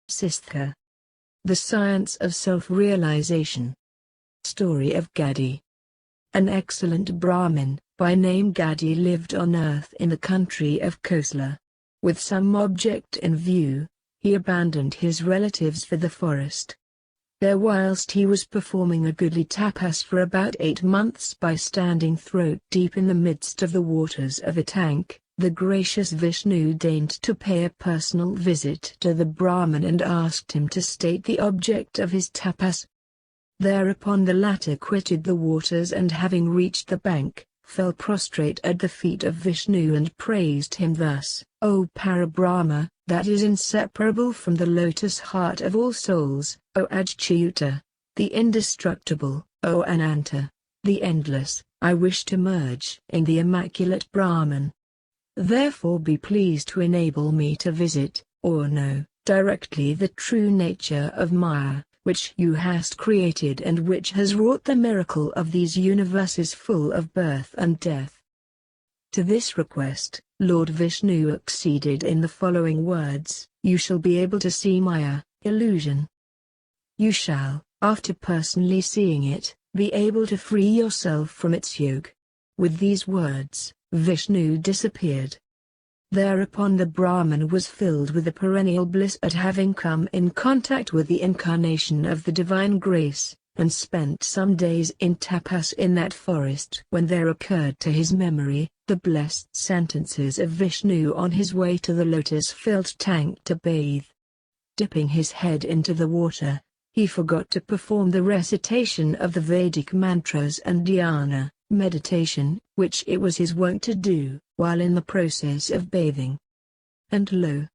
Vasishta. The Science of Self-Realization. Story of Gadhi. An excellent Brahmin, by name Gadhi, lived on earth in the country of Kosala. With some object in view, he abandoned his relatives for the forest. There, whilst he was performing a goodly tapas for about 8 months by standing throat-deep in the midst of the waters of a tank, the gracious Vishnu deigned to pay a personal visit to the Brahman and asked him to state the object of his tapas. Thereupon the latter quitted the waters and, having reached the bank, fell prostrate at the feet of Vishnu and praised him thus: "O Parabrahma, that is inseparable from the lotus heart of all souls, O Achyuta, the indestructible, O Ananta, the endless, I wish to merge in the immaculate Brahman. Therefore be pleased to enable me to visit, or know, directly the true nature of Maya, which you hast created and which has wrought the miracle of these universes full of birth and death." To this request, Lord Vishnu acceded in the following words: "You shall be able to see Maya, illusion. You shall, after personally seeing it, be able to free yourself from its yoke." With these words, Vishnu disappeared. Thereupon the Brahman was filled with a perennial bliss at having come in contact with the incarnation of the divine grace, and spent some days in tapas in that forest, when there occurred to his memory the blessed sentences of Vishnu on his way to the lotus-filled tank to bathe. Dipping his head into the water, he forgot to perform the recitation of the Vedic mantras and dhyana, meditation, which it was his wont to do, while in the process of bathing. And lo!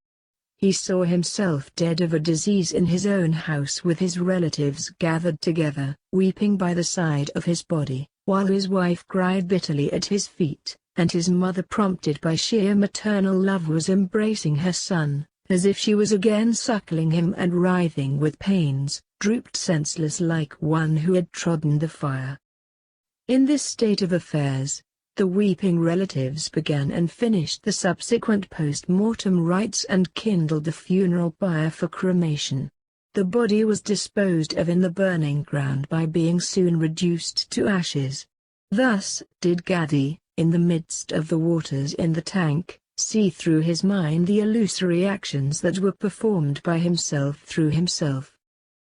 He saw himself dead of a disease in his own house with his relatives gathered together, weeping by the side of his body, while his wife cried bitterly at his feet, and his mother, prompted by sheer maternal love, was embracing her son, as if she was again suckling him, and writhing with pains, drooped senseless like one who had trodden the fire. In this state of affairs, the weeping relatives began and finished the subsequent post-mortem rites and kindled the funeral pyre for cremation. The body was disposed of in the burning ground by being soon reduced to ashes. Thus did Gadhi, in the midst of the waters in the tank, see through his mind the illusory actions that were performed by himself through himself.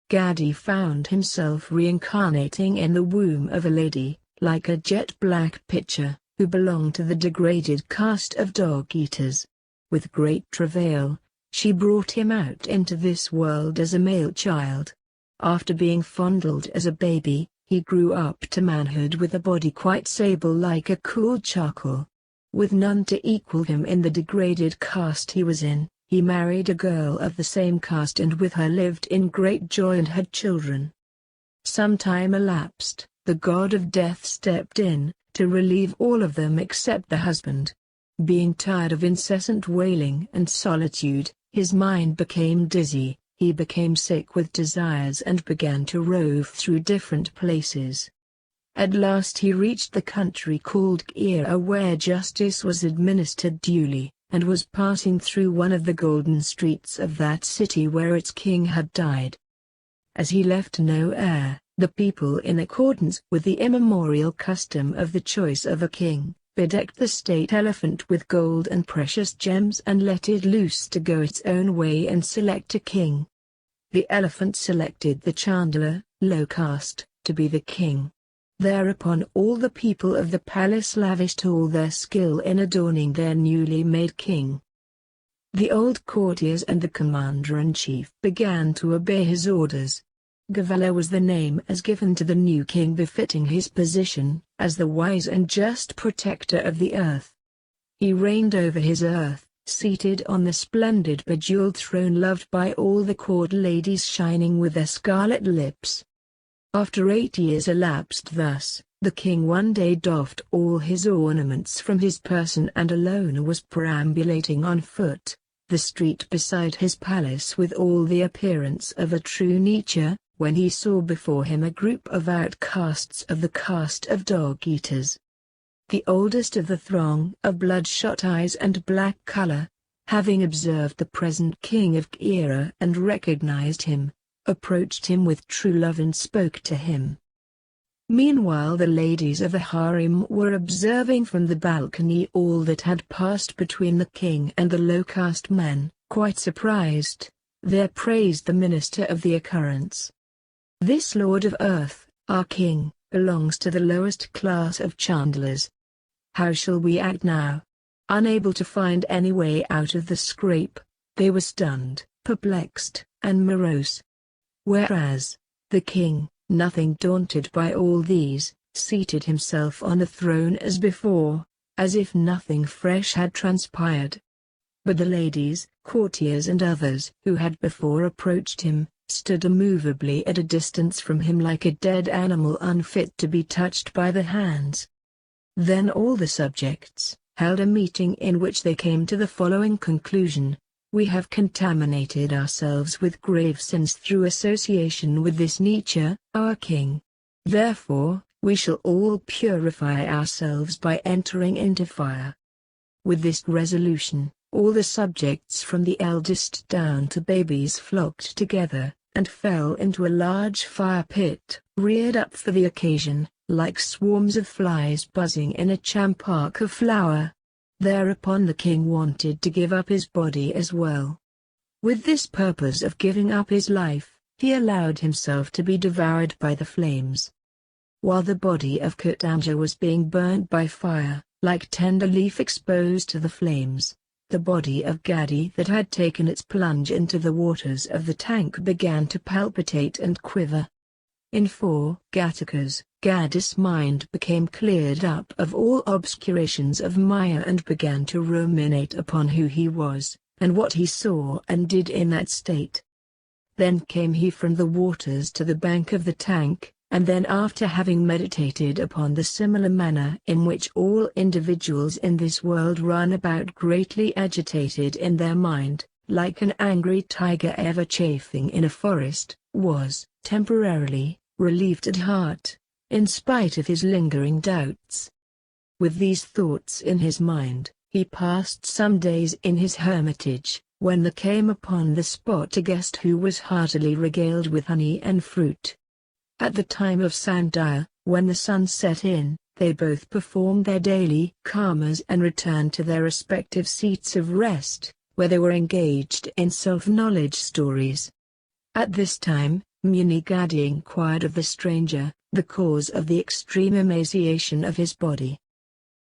Gadhi found himself reincarnating in the womb of a lady, like a jet-black pitcher, who belonged to the degraded caste of dog-eaters. With great travail, she brought him out into this world as a male child. After being fondled as a baby, he grew up to manhood with a body quite sable-like a cool charcoal. With none to equal him in the degraded caste he was in, he married a girl of the same caste and with her lived in great joy and had children. Some time elapsed, the god of death stepped in, to relieve all of them except the husband. Being tired of incessant wailing and solitude, his mind became dizzy, he became sick with desires and began to rove through different places. At last he reached the country called Yore, where justice was administered duly, and was passing through one of the golden streets of that city where its king had died. As he left no heir, the people, in accordance with the immemorial custom of the choice of a king, bedecked the state elephant with gold and precious gems and let it loose to go its own way and select a king. The elephant selected the Chandala, low caste, to be the king. Thereupon all the people of the palace lavished all their skill in adorning their newly made king. The old courtiers and the commander-in-chief began to obey his orders. Gavala was the name as given to the new king, befitting his position as the wise and just protector of the earth. He reigned over his earth, seated on the splendid bejeweled throne loved by all the court ladies, shining with their scarlet lips. After 8 years elapsed thus, the king one day doffed all his ornaments from his person and alone was perambulating on foot, the street beside his palace with all the appearance of a true Nietzsche, when he saw before him a group of outcasts of the caste of dog-eaters. The oldest of the throng, of bloodshot eyes and black color, having observed the present king of Gira and recognized him, approached him with true love and spoke to him. Meanwhile the ladies of the harem were observing from the balcony all that had passed between the king and the low-caste men. Quite surprised, they praised the minister of the occurrence. "This lord of earth, our king, belongs to the lowest class of chandlers. How shall we act now?" Unable to find any way out of the scrape, they were stunned, perplexed, and morose. Whereas, the king, nothing daunted by all these, seated himself on the throne as before, as if nothing fresh had transpired. But the ladies, courtiers and others who had before approached him, stood immovably at a distance from him like a dead animal unfit to be touched by the hands. Then all the subjects held a meeting in which they came to the following conclusion: "We have contaminated ourselves with grave sins through association with this Nietzsche, our king. Therefore, we shall all purify ourselves by entering into fire." With this resolution, all the subjects from the eldest down to babies flocked together, and fell into a large fire pit, reared up for the occasion, like swarms of flies buzzing in a champak of flour. Thereupon the king wanted to give up his body as well. With this purpose of giving up his life, he allowed himself to be devoured by the flames. While the body of Katanja was being burnt by fire, like tender leaf exposed to the flames, the body of Gadhi that had taken its plunge into the waters of the tank began to palpitate and quiver. In 4 Gatakas, Gadhi's mind became cleared up of all obscurations of Maya and began to ruminate upon who he was, and what he saw and did in that state. Then came he from the waters to the bank of the tank, and then after having meditated upon the similar manner in which all individuals in this world run about greatly agitated in their mind, like an angry tiger ever chafing in a forest, was, temporarily, relieved at heart, in spite of his lingering doubts. With these thoughts in his mind, he passed some days in his hermitage, when there came upon the spot a guest who was heartily regaled with honey and fruit. At the time of Sandhya, when the sun set in, they both performed their daily karmas and returned to their respective seats of rest, where they were engaged in self-knowledge stories. At this time, Muni Gadhi inquired of the stranger the cause of the extreme emaciation of his body.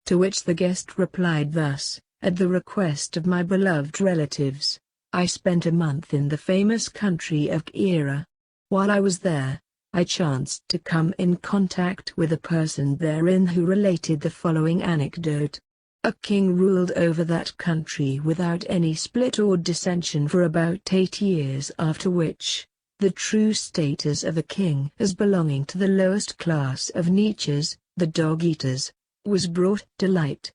To which the guest replied thus: "At the request of my beloved relatives, I spent a month in the famous country of Gira. While I was there, I chanced to come in contact with a person therein who related the following anecdote. A king ruled over that country without any split or dissension for about 8 years, after which, the true status of a king as belonging to the lowest class of Nietzsches, the dog-eaters, was brought to light.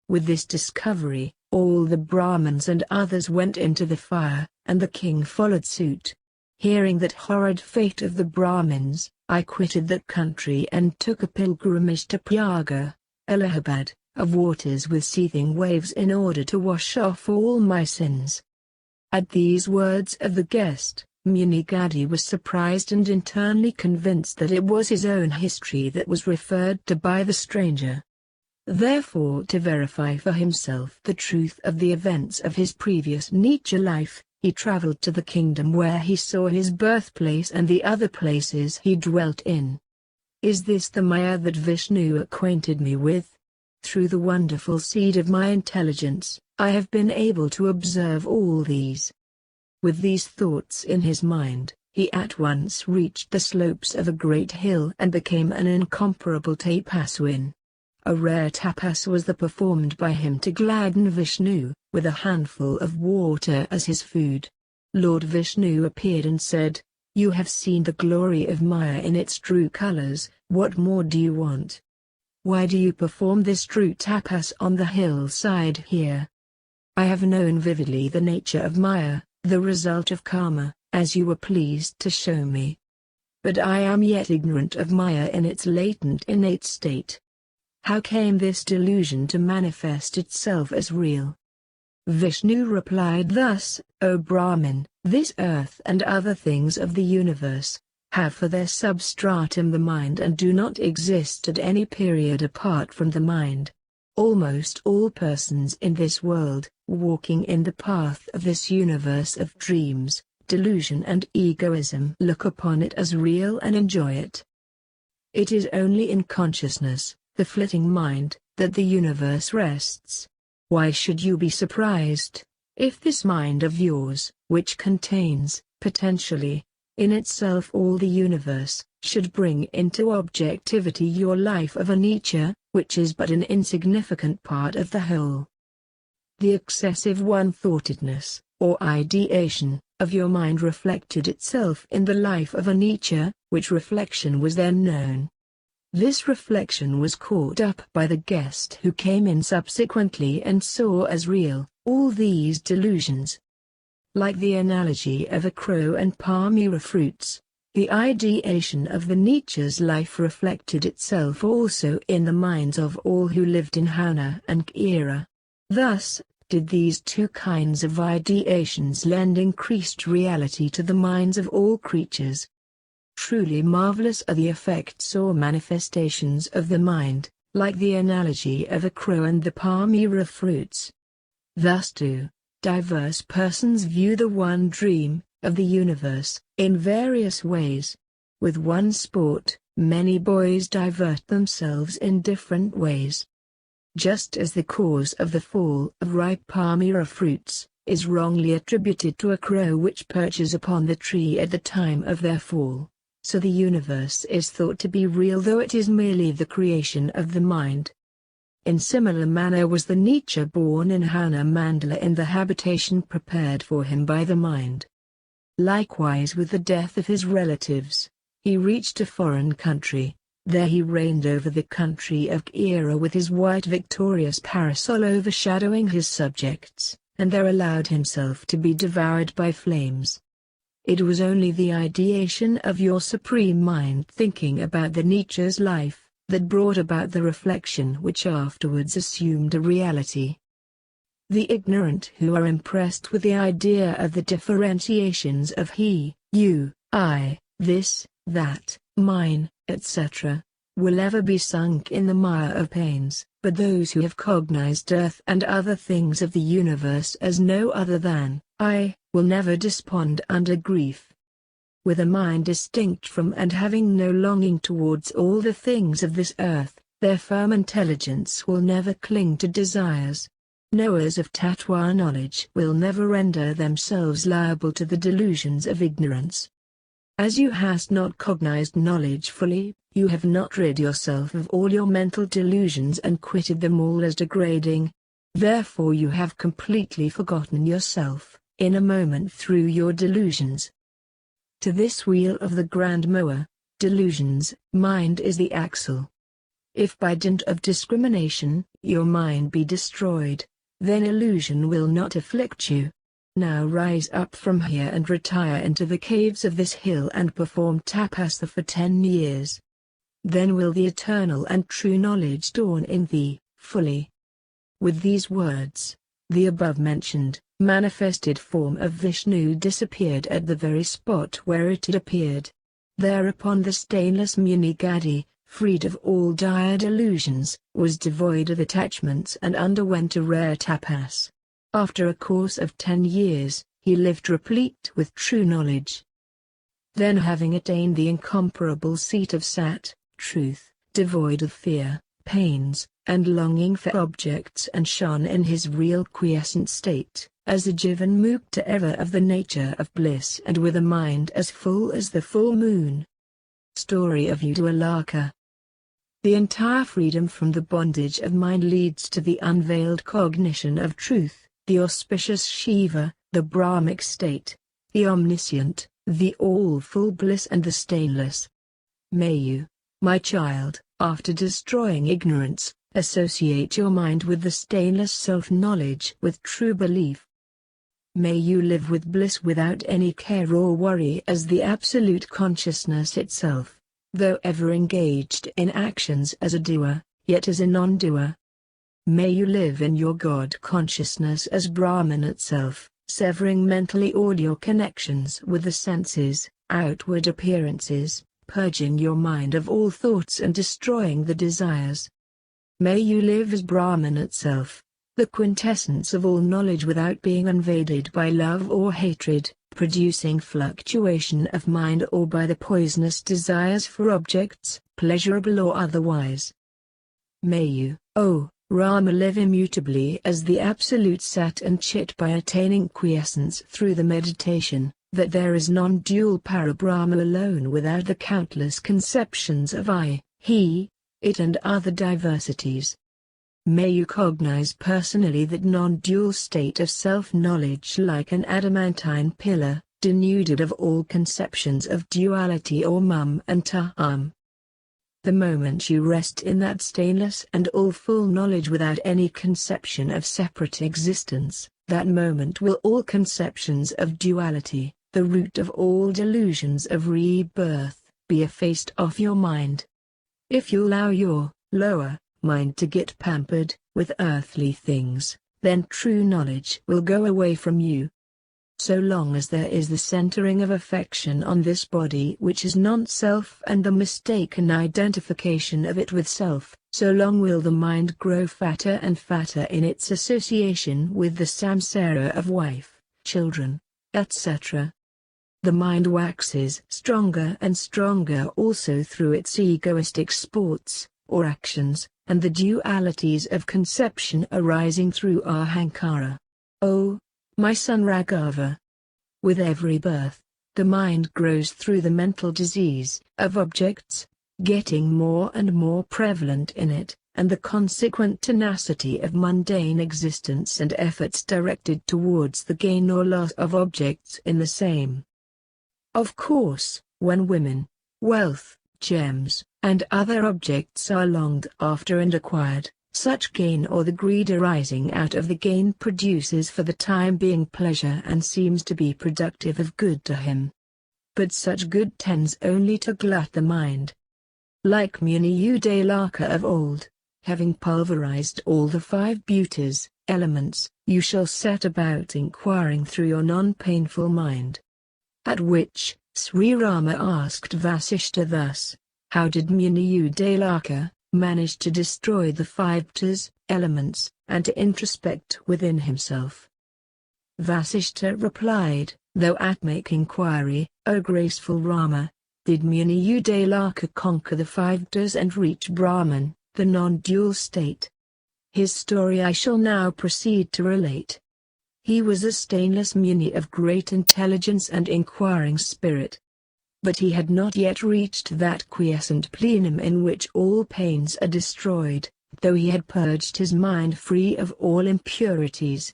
With this discovery, all the Brahmins and others went into the fire, and the king followed suit. Hearing that horrid fate of the Brahmins, I quitted that country and took a pilgrimage to Prayaga, Allahabad, of waters with seething waves in order to wash off all my sins." At these words of the guest, Muni Gadhi was surprised and internally convinced that it was his own history that was referred to by the stranger. Therefore, to verify for himself the truth of the events of his previous Nietzsche life, he travelled to the kingdom where he saw his birthplace and the other places he dwelt in. Is this the Maya that Vishnu acquainted me with? Through the wonderful seed of my intelligence, I have been able to observe all these. With these thoughts in his mind, he at once reached the slopes of a great hill and became an incomparable tapaswin. A rare tapas was the performed by him to gladden Vishnu, with a handful of water as his food. Lord Vishnu appeared and said, "You have seen the glory of Maya in its true colors, what more do you want? Why do you perform this true tapas on the hillside here? I have known vividly the nature of Maya, the result of karma, as you were pleased to show me. But I am yet ignorant of Maya in its latent innate state. How came this delusion to manifest itself as real? Vishnu replied thus, O Brahmin, this earth and other things of the universe have for their substratum the mind and do not exist at any period apart from the mind. Almost all persons in this world, walking in the path of this universe of dreams, delusion and egoism, look upon it as real and enjoy it. It is only in consciousness, the flitting mind, that the universe rests. Why should you be surprised, if this mind of yours, which contains, potentially, in itself all the universe, should bring into objectivity your life of anicca, which is but an insignificant part of the whole? The excessive one-thoughtedness, or ideation, of your mind reflected itself in the life of anicca, which reflection was then known. This reflection was caught up by the guest who came in subsequently and saw as real all these delusions. Like the analogy of a crow and palmyra fruits, the ideation of the Nietzsche's life reflected itself also in the minds of all who lived in Hana and Kira. Thus, did these two kinds of ideations lend increased reality to the minds of all creatures. Truly marvelous are the effects or manifestations of the mind, like the analogy of a crow and the palmyra fruits. Thus do diverse persons view the one dream of the universe in various ways. With one sport, many boys divert themselves in different ways. Just as the cause of the fall of ripe palmyra fruits is wrongly attributed to a crow which perches upon the tree at the time of their fall, so the universe is thought to be real though it is merely the creation of the mind. In similar manner was the Nietzsche born in Hana Mandala in the habitation prepared for him by the mind. Likewise with the death of his relatives, he reached a foreign country. There he reigned over the country of Kira with his white victorious parasol overshadowing his subjects, and there allowed himself to be devoured by flames. It was only the ideation of your supreme mind thinking about the Nietzsche's life that brought about the reflection which afterwards assumed a reality. The ignorant who are impressed with the idea of the differentiations of he, you, I, this, that, mine, etc., will ever be sunk in the mire of pains, but those who have cognized earth and other things of the universe as no other than I, will never despond under grief. With a mind distinct from and having no longing towards all the things of this earth, their firm intelligence will never cling to desires. Knowers of tattva knowledge will never render themselves liable to the delusions of ignorance. As you hast not cognized knowledge fully, you have not rid yourself of all your mental delusions and quitted them all as degrading. Therefore you have completely forgotten yourself, in a moment through your delusions. To this wheel of the grand mower, delusions, mind is the axle. If by dint of discrimination, your mind be destroyed, then illusion will not afflict you. Now rise up from here and retire into the caves of this hill and perform tapasya for 10 years. Then will the eternal and true knowledge dawn in thee, fully. With these words, the above-mentioned, manifested form of Vishnu disappeared at the very spot where it had appeared. Thereupon the stainless Muni Gadhi, freed of all dire delusions, was devoid of attachments and underwent a rare tapas. After a course of 10 years, he lived replete with true knowledge. Then having attained the incomparable seat of Sat, truth, devoid of fear, pains, and longing for objects and shone in his real quiescent state, as a Jivan Mukta ever of the nature of bliss and with a mind as full as the full moon. Story of Uddaalaka. The entire freedom from the bondage of mind leads to the unveiled cognition of truth, the auspicious Shiva, the Brahmic state, the omniscient, the all-full bliss and the stainless. May you, my child, after destroying ignorance, associate your mind with the stainless self-knowledge with true belief. May you live with bliss without any care or worry as the absolute consciousness itself, though ever engaged in actions as a doer, yet as a non-doer. May you live in your God consciousness as Brahman itself, severing mentally all your connections with the senses, outward appearances, purging your mind of all thoughts and destroying the desires. May you live as Brahman itself, the quintessence of all knowledge without being invaded by love or hatred, producing fluctuation of mind or by the poisonous desires for objects, pleasurable or otherwise. May you, O Rama, live immutably as the absolute Sat and Chit by attaining quiescence through the meditation, that there is non-dual Parabrahma alone without the countless conceptions of I, he, it and other diversities. May you cognize personally that non-dual state of self-knowledge like an adamantine pillar, denuded of all conceptions of duality or mum and ta'am. The moment you rest in that stainless and all-full knowledge without any conception of separate existence, that moment will all conceptions of duality, the root of all delusions of rebirth, be effaced off your mind. If you allow your lower mind to get pampered with earthly things, then true knowledge will go away from you. So long as there is the centering of affection on this body which is non-self and the mistaken identification of it with self, so long will the mind grow fatter and fatter in its association with the samsara of wife, children, etc. The mind waxes stronger and stronger also through its egoistic sports, or actions, and the dualities of conception arising through ahankara. O, my son Raghava! With every birth, the mind grows through the mental disease of objects, getting more and more prevalent in it, and the consequent tenacity of mundane existence and efforts directed towards the gain or loss of objects in the same. Of course, when women, wealth, gems, and other objects are longed after and acquired, such gain or the greed arising out of the gain produces for the time being pleasure and seems to be productive of good to him. But such good tends only to glut the mind. Like Muni Uddaalaka of old, having pulverized all the 5 beauties, elements, you shall set about inquiring through your non-painful mind. At which, Sri Rama asked Vasishta thus, how did Muni Uddaalaka manage to destroy the 5 bhutas, elements, and to introspect within himself? Vasishta replied, thou art make inquiry, O graceful Rama, did Muni Uddaalaka conquer the 5 bhutas and reach Brahman, the non-dual state? His story I shall now proceed to relate. He was a stainless Muni of great intelligence and inquiring spirit. But he had not yet reached that quiescent plenum in which all pains are destroyed, though he had purged his mind free of all impurities.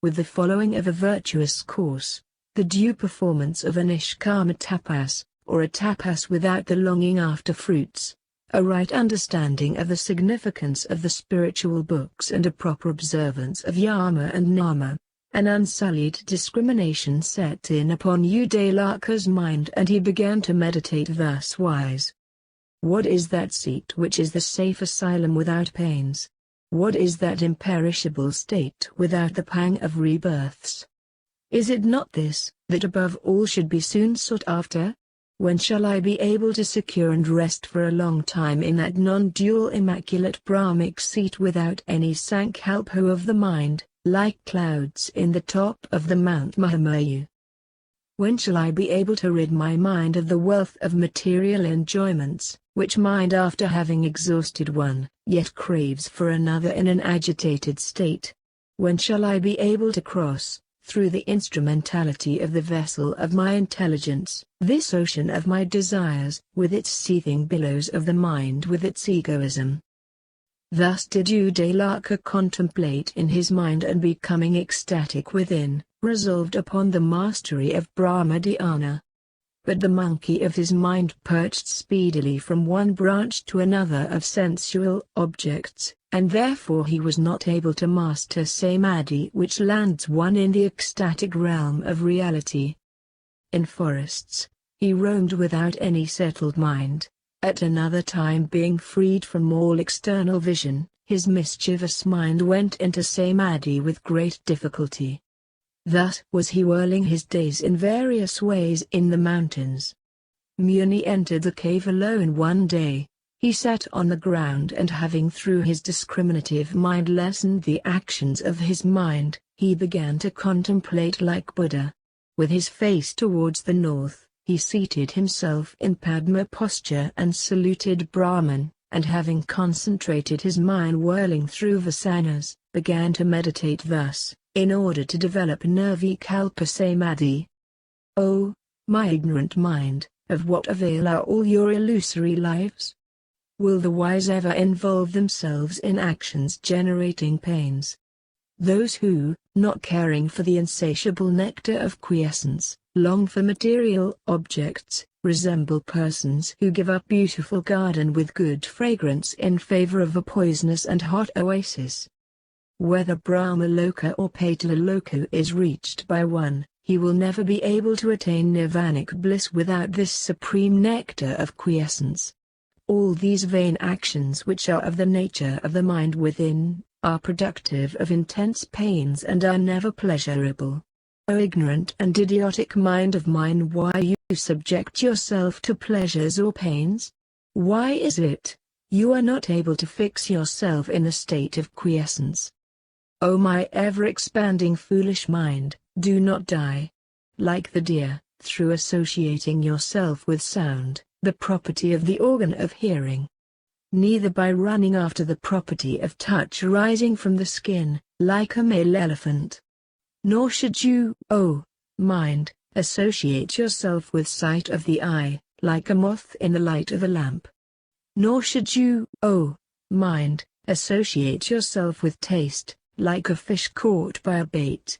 With the following of a virtuous course, the due performance of a nishkama tapas, or a tapas without the longing after fruits, a right understanding of the significance of the spiritual books and a proper observance of yama and nama, an unsullied discrimination set in upon Uddaalaka's mind and he began to meditate thus wise. What is that seat which is the safe asylum without pains? What is that imperishable state without the pang of rebirths? Is it not this, that above all should be soon sought after? When shall I be able to secure and rest for a long time in that non-dual immaculate Brahmic seat without any sankhalpa of the mind, like clouds in the top of the Mount Mahamayu? When shall I be able to rid my mind of the wealth of material enjoyments, which mind after having exhausted one, yet craves for another in an agitated state? When shall I be able to cross, through the instrumentality of the vessel of my intelligence, this ocean of my desires, with its seething billows of the mind with its egoism? Thus did Uddaalaka contemplate in his mind and becoming ecstatic within, resolved upon the mastery of Brahma dhyana. But the monkey of his mind perched speedily from one branch to another of sensual objects, and therefore he was not able to master samadhi which lands one in the ecstatic realm of reality. In forests, he roamed without any settled mind. At another time being freed from all external vision, his mischievous mind went into samadhi with great difficulty. Thus was he whirling his days in various ways in the mountains. Muni entered the cave alone one day. He sat on the ground and having through his discriminative mind lessened the actions of his mind, he began to contemplate like Buddha. With his face towards the north, he seated himself in Padma posture and saluted Brahman, and having concentrated his mind whirling through vasanas, began to meditate thus, in order to develop nirvikalpa samadhi. O, my ignorant mind, of what avail are all your illusory lives? Will the wise ever involve themselves in actions generating pains? Those who, not caring for the insatiable nectar of quiescence, long for material objects, resemble persons who give up beautiful garden with good fragrance in favor of a poisonous and hot oasis. Whether Brahmaloka or Patalaloka is reached by one, he will never be able to attain nirvanic bliss without this supreme nectar of quiescence. All these vain actions which are of the nature of the mind within, are productive of intense pains and are never pleasurable. O ignorant and idiotic mind of mine, why you subject yourself to pleasures or pains? Why is it you are not able to fix yourself in a state of quiescence? O my ever-expanding foolish mind, do not die. Like the deer, through associating yourself with sound, the property of the organ of hearing. Neither by running after the property of touch arising from the skin, like a male elephant. Nor should you, O mind, associate yourself with sight of the eye, like a moth in the light of a lamp. Nor should you, O mind, associate yourself with taste, like a fish caught by a bait.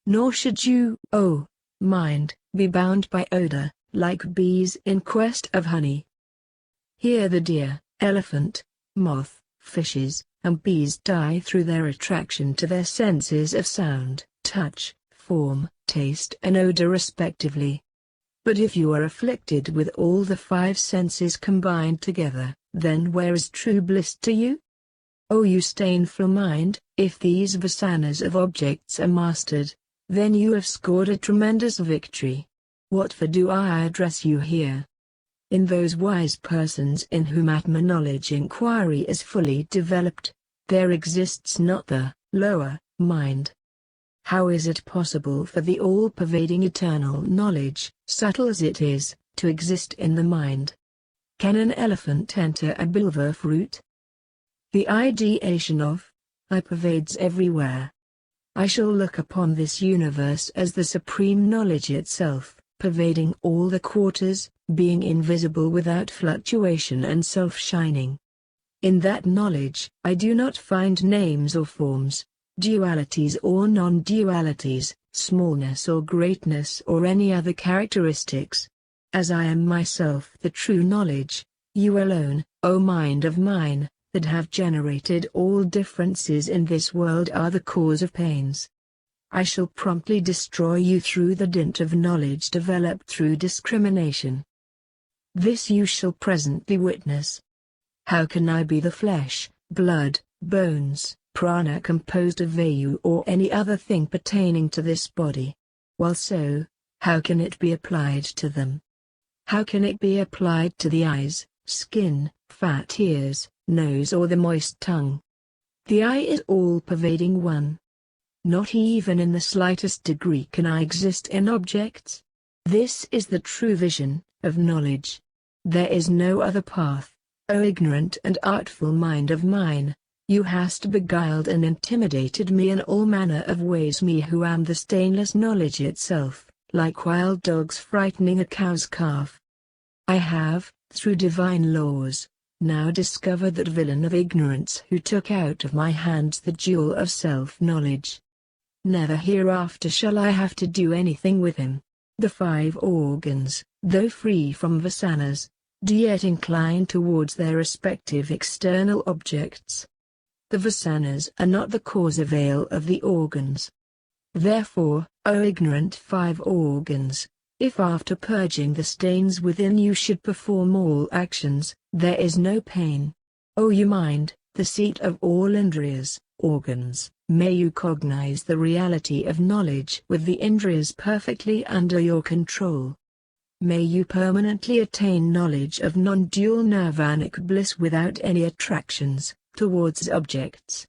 Nor should you, O mind, be bound by odor, like bees in quest of honey. Here the deer, elephant, moth, fishes, and bees die through their attraction to their senses of sound, touch, form, taste and odor respectively. But if you are afflicted with all the five senses combined together, then where is true bliss to you? O you stameful mind, if these vasanas of objects are mastered, then you have scored a tremendous victory. What for do I address you here? In those wise persons in whom Atma knowledge inquiry is fully developed, there exists not the lower mind. How is it possible for the all-pervading eternal knowledge, subtle as it is, to exist in the mind? Can an elephant enter a bilva fruit? The ideation of I pervades everywhere. I shall look upon this universe as the supreme knowledge itself, pervading all the quarters, being invisible without fluctuation and self-shining. In that knowledge, I do not find names or forms, dualities or non-dualities, smallness or greatness or any other characteristics. As I am myself the true knowledge, you alone, O mind of mine, that have generated all differences in this world are the cause of pains. I shall promptly destroy you through the dint of knowledge developed through discrimination. This you shall presently witness. How can I be the flesh, blood, bones, prana composed of vayu or any other thing pertaining to this body? While so, how can it be applied to them? How can it be applied to the eyes, skin, fat ears, nose or the moist tongue? The eye is all-pervading one. Not even in the slightest degree can I exist in objects. This is the true vision of knowledge. There is no other path. O ignorant and artful mind of mine, you hast beguiled and intimidated me in all manner of ways, me who am the stainless knowledge itself, like wild dogs frightening a cow's calf. I have, through divine laws, now discovered that villain of ignorance who took out of my hands the jewel of self-knowledge. Never hereafter shall I have to do anything with him. The five organs, though free from vasanas, do yet incline towards their respective external objects. The vasanas are not the cause avail of the organs. Therefore, O ignorant five organs, if after purging the stains within you should perform all actions, there is no pain. O you mind, the seat of all Indriyas, organs, may you cognize the reality of knowledge with the Indriyas perfectly under your control. May you permanently attain knowledge of non-dual nirvanic bliss without any attractions towards objects.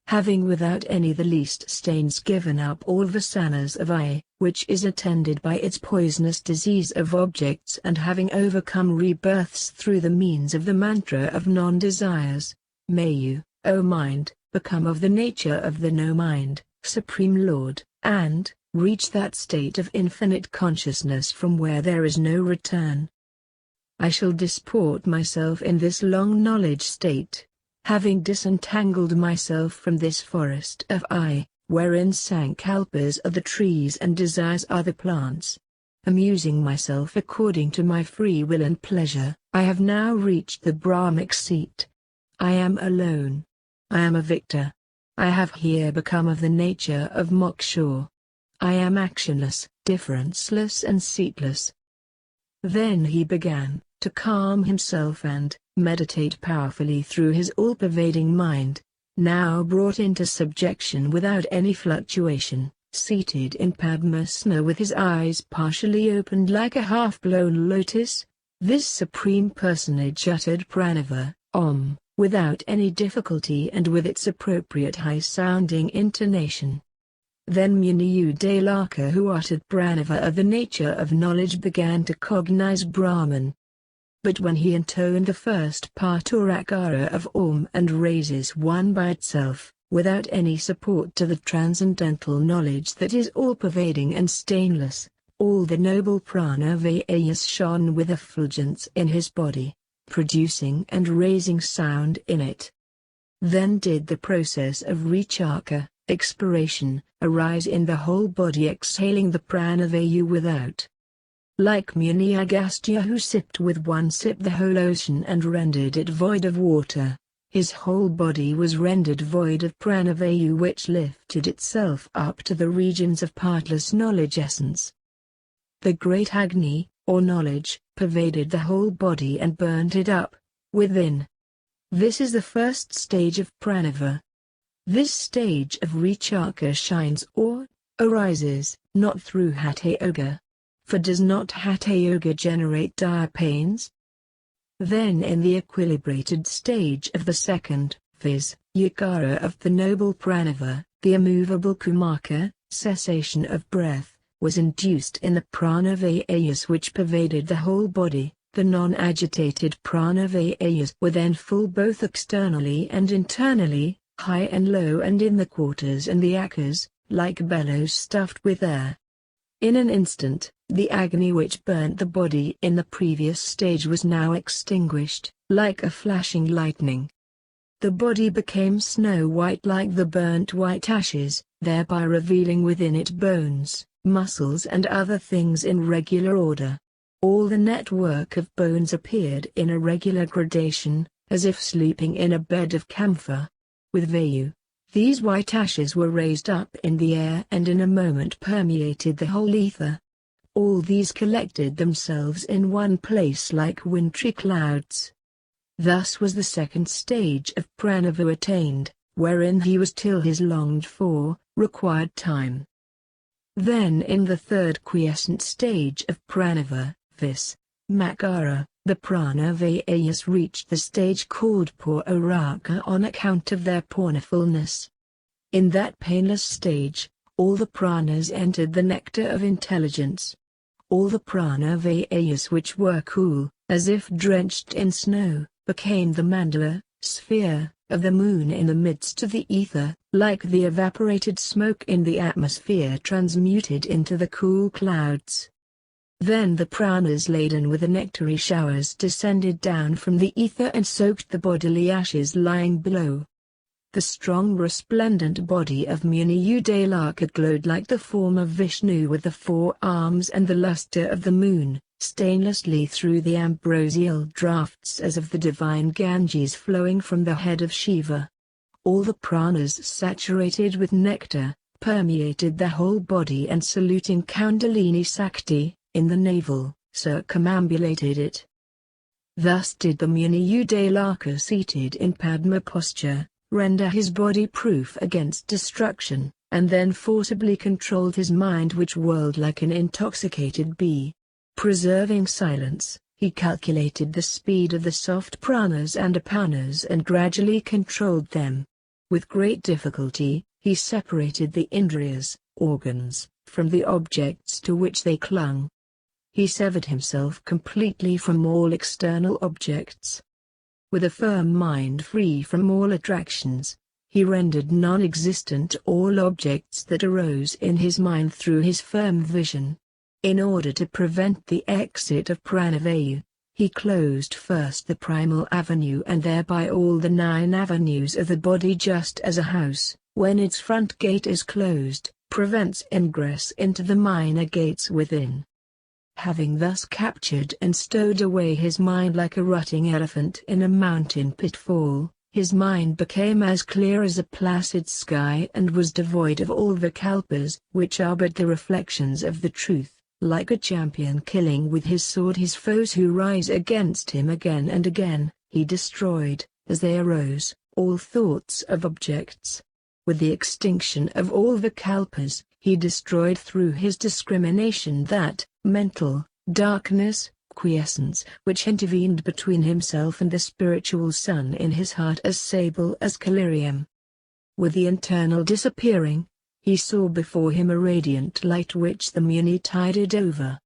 Having without any the least stains given up all vasanas of I, which is attended by its poisonous disease of objects, and having overcome rebirths through the means of the mantra of non-desires, may you, O mind, become of the nature of the no-mind, Supreme Lord, and reach that state of infinite consciousness from where there is no return. I shall disport myself in this long knowledge state, having disentangled myself from this forest of I, wherein sankalpas are the trees and desires are the plants. Amusing myself according to my free will and pleasure, I have now reached the Brahmic seat. I am alone. I am a victor. I have here become of the nature of moksha. I am actionless, differenceless and seatless. Then he began to calm himself and meditate powerfully through his all-pervading mind, now brought into subjection without any fluctuation, seated in Padmasana with his eyes partially opened like a half-blown lotus. This Supreme Personage uttered pranava, Om, without any difficulty and with its appropriate high-sounding intonation. Then Muni Uddaalaka, who uttered pranava of the nature of knowledge, began to cognize Brahman. But when he intoned the first part or akara of Om and raises one by itself, without any support to the transcendental knowledge that is all-pervading and stainless, all the noble pranavayas shone with effulgence in his body, producing and raising sound in it. Then did the process of vichaka, expiration, arise in the whole body, exhaling the pranavayu without. Like Muni Agastya, who sipped with one sip the whole ocean and rendered it void of water, his whole body was rendered void of pranavayu, which lifted itself up to the regions of partless knowledge essence. The great Agni, or knowledge, pervaded the whole body and burnt it up within. This is the first stage of pranava. This stage of vichaka shines or arises not through hatha yoga. For does not hatha yoga generate dire pains? Then in the equilibrated stage of the second, viz., yakara of the noble pranava, the immovable kumaka, cessation of breath, was induced in the pranavayas which pervaded the whole body. The non-agitated pranavayas were then full both externally and internally, high and low, and in the quarters and the akas, like bellows stuffed with air. In an instant, the agony which burnt the body in the previous stage was now extinguished, like a flashing lightning. The body became snow-white like the burnt white ashes, thereby revealing within it bones, muscles and other things in regular order. All the network of bones appeared in a regular gradation, as if sleeping in a bed of camphor. With vayu, these white ashes were raised up in the air and in a moment permeated the whole ether. All these collected themselves in one place like wintry clouds. Thus was the second stage of pranava attained, wherein he was till his longed-for, required time. Then in the third quiescent stage of pranava, viz., Makara, the pranavayas reached the stage called Puraka on account of their painfulness. In that painless stage, all the pranas entered the nectar of intelligence. All the pranavayas which were cool, as if drenched in snow, became the mandala, sphere, of the moon in the midst of the ether, like the evaporated smoke in the atmosphere transmuted into the cool clouds. Then the pranas laden with the nectary showers descended down from the ether and soaked the bodily ashes lying below. The strong resplendent body of Muni Uddaalaka glowed like the form of Vishnu with the 4 arms and the lustre of the moon, stainlessly through the ambrosial draughts as of the divine Ganges flowing from the head of Shiva. All the pranas saturated with nectar, permeated the whole body and saluting Kundalini Sakti, in the navel, circumambulated it. Thus did the Muni Uddaalaka seated in Padma posture, render his body proof against destruction, and then forcibly controlled his mind which whirled like an intoxicated bee. Preserving silence, he calculated the speed of the soft pranas and apanas and gradually controlled them. With great difficulty, he separated the indriyas, organs, from the objects to which they clung. He severed himself completely from all external objects. With a firm mind free from all attractions, he rendered non-existent all objects that arose in his mind through his firm vision. In order to prevent the exit of pranavayu, he closed first the primal avenue and thereby all the 9 avenues of the body, just as a house, when its front gate is closed, prevents ingress into the minor gates within. Having thus captured and stowed away his mind like a rutting elephant in a mountain pitfall, his mind became as clear as a placid sky and was devoid of all vikalpas, which are but the reflections of the truth, like a champion killing with his sword his foes who rise against him again and again. He destroyed, as they arose, all thoughts of objects. With the extinction of all vikalpas, he destroyed through his discrimination that mental darkness, quiescence, which intervened between himself and the spiritual sun in his heart as sable as collyrium. With the internal disappearing, he saw before him a radiant light which the Muni tided over.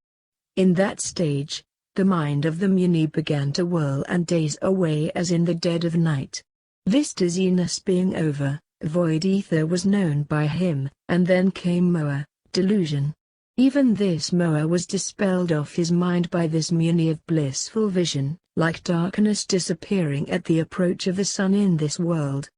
In that stage, the mind of the Muni began to whirl and daze away as in the dead of night. This dizziness being over, void ether was known by him, and then came moha, delusion. Even this moha was dispelled off his mind by this Muni of blissful vision, like darkness disappearing at the approach of the sun in this world.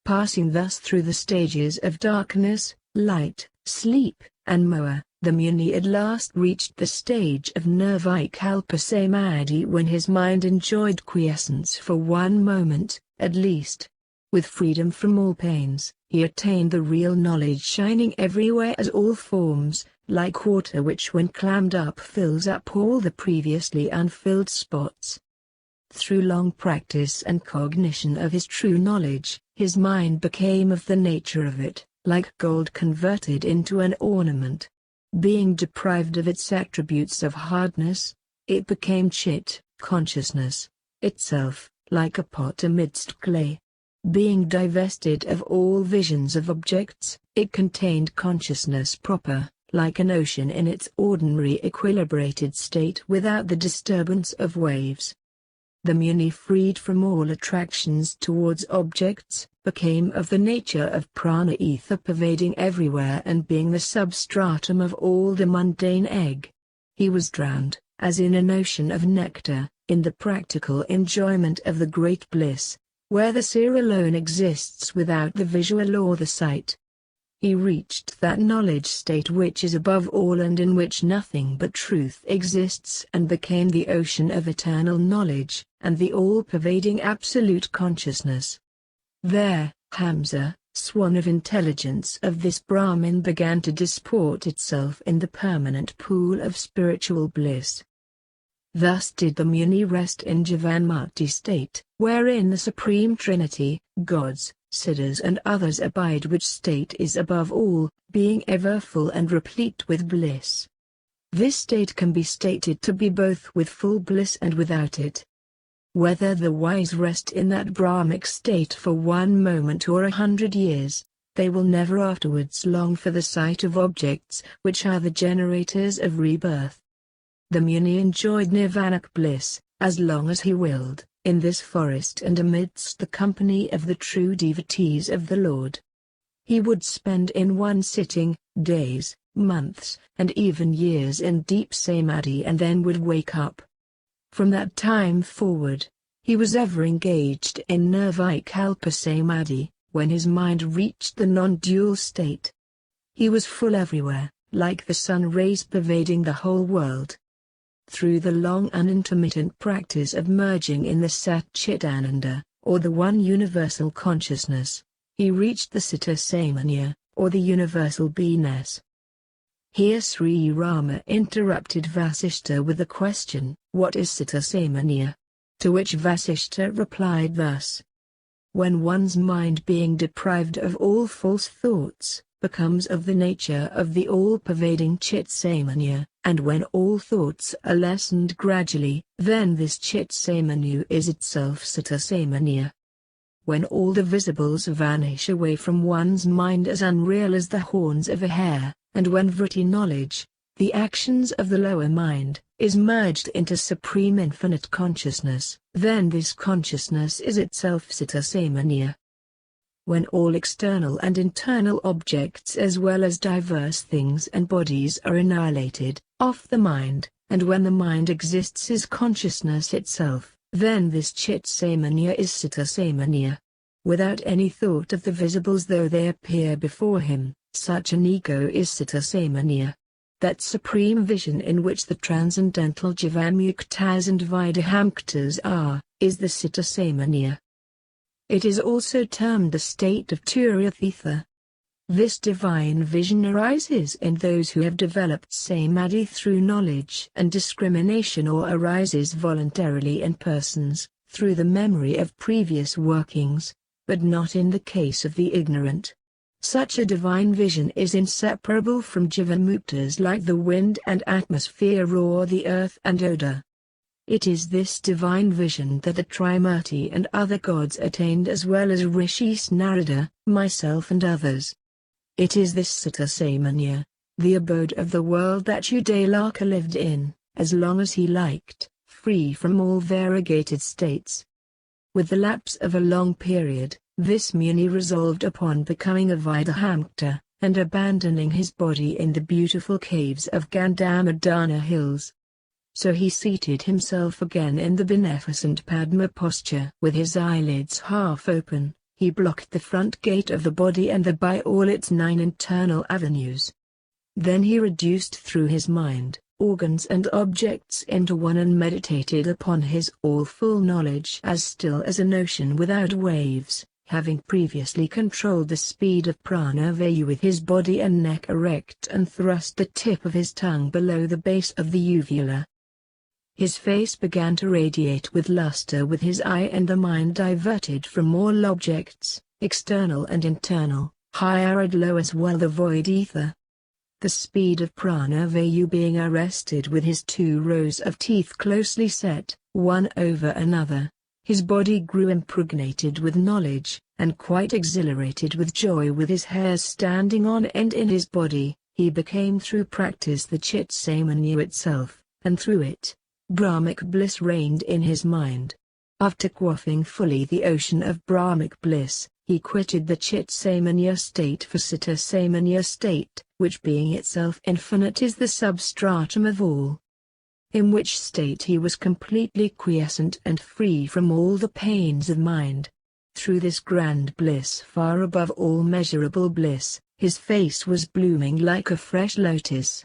Passing thus through the stages of darkness, light, sleep, and moha, the Muni at last reached the stage of nirvikalpa samadhi when his mind enjoyed quiescence for one moment, at least. With freedom from all pains, he attained the real knowledge shining everywhere as all forms, like water which when clammed up fills up all the previously unfilled spots. Through long practice and cognition of his true knowledge, his mind became of the nature of it, like gold converted into an ornament. Being deprived of its attributes of hardness, it became chit, consciousness, itself, like a pot amidst clay. Being divested of all visions of objects, it contained consciousness proper, like an ocean in its ordinary equilibrated state without the disturbance of waves. The Muni, freed from all attractions towards objects, became of the nature of prana ether pervading everywhere and being the substratum of all the mundane egg. He was drowned, as in an ocean of nectar, in the practical enjoyment of the great bliss, where the seer alone exists without the visual or the sight. He reached that knowledge state which is above all and in which nothing but truth exists and became the ocean of eternal knowledge, and the all-pervading absolute consciousness. There, Hamsa, swan of intelligence of this Brahmin, began to disport itself in the permanent pool of spiritual bliss. Thus did the Muni rest in Jivanmukti state, wherein the Supreme Trinity, gods, siddhas and others abide, which state is above all, being ever full and replete with bliss. This state can be stated to be both with full bliss and without it. Whether the wise rest in that Brahmic state for 1 moment or 100 years, they will never afterwards long for the sight of objects which are the generators of rebirth. The Muni enjoyed nirvanic bliss, as long as he willed, in this forest and amidst the company of the true devotees of the Lord. He would spend in one sitting, days, months, and even years in deep samadhi and then would wake up. From that time forward, he was ever engaged in nirvikalpa samadhi, when his mind reached the non-dual state. He was full everywhere, like the sun rays pervading the whole world. Through the long unintermittent practice of merging in the Sat-Chit-Ananda, or the one universal consciousness, he reached the Sita Samanya, or the universal beingness. Here Sri Rama interrupted Vasishta with the question, "What is Sita Samanya?" To which Vasishta replied thus: when one's mind, being deprived of all false thoughts, becomes of the nature of the all-pervading chit-samanya, and when all thoughts are lessened gradually, then this chit-samanya is itself citta-samanya. When all the visibles vanish away from one's mind as unreal as the horns of a hare, and when vritti knowledge, the actions of the lower mind, is merged into supreme infinite consciousness, then this consciousness is itself citta-samanya. When all external and internal objects as well as diverse things and bodies are annihilated, off the mind, and when the mind exists as consciousness itself, then this chit-samanya is citta-samanya. Without any thought of the visibles though they appear before him, such an ego is citta-samanya. That supreme vision in which the transcendental jivamuktas and vidahamuktas are, is the citta-samanya. It is also termed the state of turiyathitha. This divine vision arises in those who have developed samadhi through knowledge and discrimination, or arises voluntarily in persons, through the memory of previous workings, but not in the case of the ignorant. Such a divine vision is inseparable from jivamuktas like the wind and atmosphere or the earth and odor. It is this divine vision that the Trimurti and other gods attained, as well as Rishis Narada, myself and others. It is this citta-samanya, the abode of the world, that Uddaalaka lived in, as long as he liked, free from all variegated states. With the lapse of a long period, this Muni resolved upon becoming a Vidahamukta, and abandoning his body in the beautiful caves of Gandhamadana hills. So he seated himself again in the beneficent Padma posture. With his eyelids half open, he blocked the front gate of the body and by all its 9 internal avenues. Then he reduced through his mind, organs and objects into one, and meditated upon his all-full knowledge as still as an ocean without waves, having previously controlled the speed of Prana Vayu with his body and neck erect, and thrust the tip of his tongue below the base of the uvula. His face began to radiate with luster with his eye and the mind diverted from all objects, external and internal, higher and lower as well the void ether. The speed of Prana Vayu being arrested with his 2 rows of teeth closely set, one over another, his body grew impregnated with knowledge, and quite exhilarated with joy. With his hairs standing on end in his body, he became through practice the chit-samanya itself, and through it, Brahmic bliss reigned in his mind. After quaffing fully the ocean of Brahmic bliss, he quitted the chit-samanya state for citta-samanya state, which being itself infinite is the substratum of all. In which state he was completely quiescent and free from all the pains of mind. Through this grand bliss, far above all measurable bliss, his face was blooming like a fresh lotus.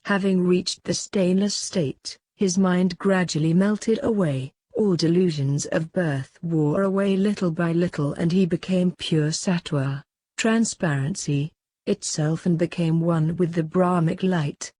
Having reached the stainless state, his mind gradually melted away, all delusions of birth wore away little by little, and he became pure sattva, transparency, itself, and became one with the Brahmic light.